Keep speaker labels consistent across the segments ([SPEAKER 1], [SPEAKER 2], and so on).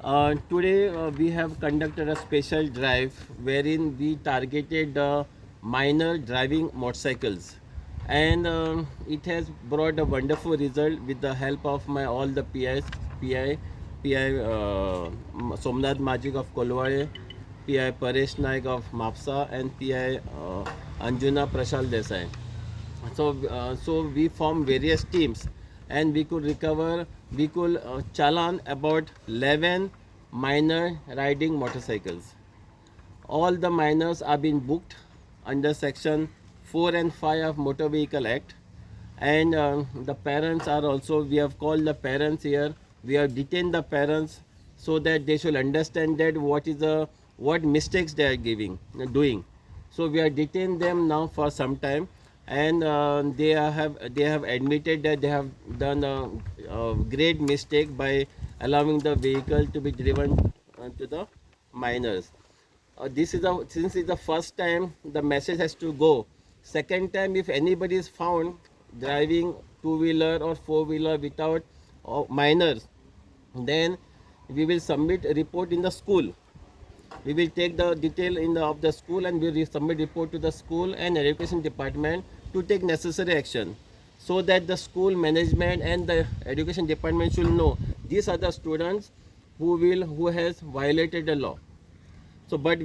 [SPEAKER 1] Today we have conducted a special drive wherein we targeted minor driving motorcycles, and it has brought a wonderful result with the help of my all the PI Somnath Majik of Kolwade, PI Paresh Naik of Mapsa, and PI Anjuna Prashal Desai. So we form various teams, and we could challan about 11 minor riding motorcycles. All the minors are being booked under section 4 and 5 of Motor Vehicle Act, and the parents are also, we have called the parents here, we have detained the parents so that they should understand that what mistakes they are doing. So we have detained them now for some time, and they have admitted that they have done a great mistake by allowing the vehicle to be driven to the minors. This is since it's the first time, the message has to go. Second time, if anybody is found driving two-wheeler or four-wheeler without minors, then we will submit a report in the school. We will take the detail of the school, and we will submit report to the school and education department to take necessary action, so that the school management and the education department should know these are the students who has violated the law. So, but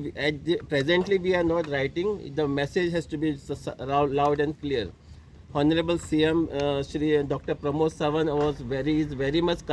[SPEAKER 1] presently we are not writing. The message has to be loud and clear. Honorable CM Shri Dr. Pramod Sawan is very much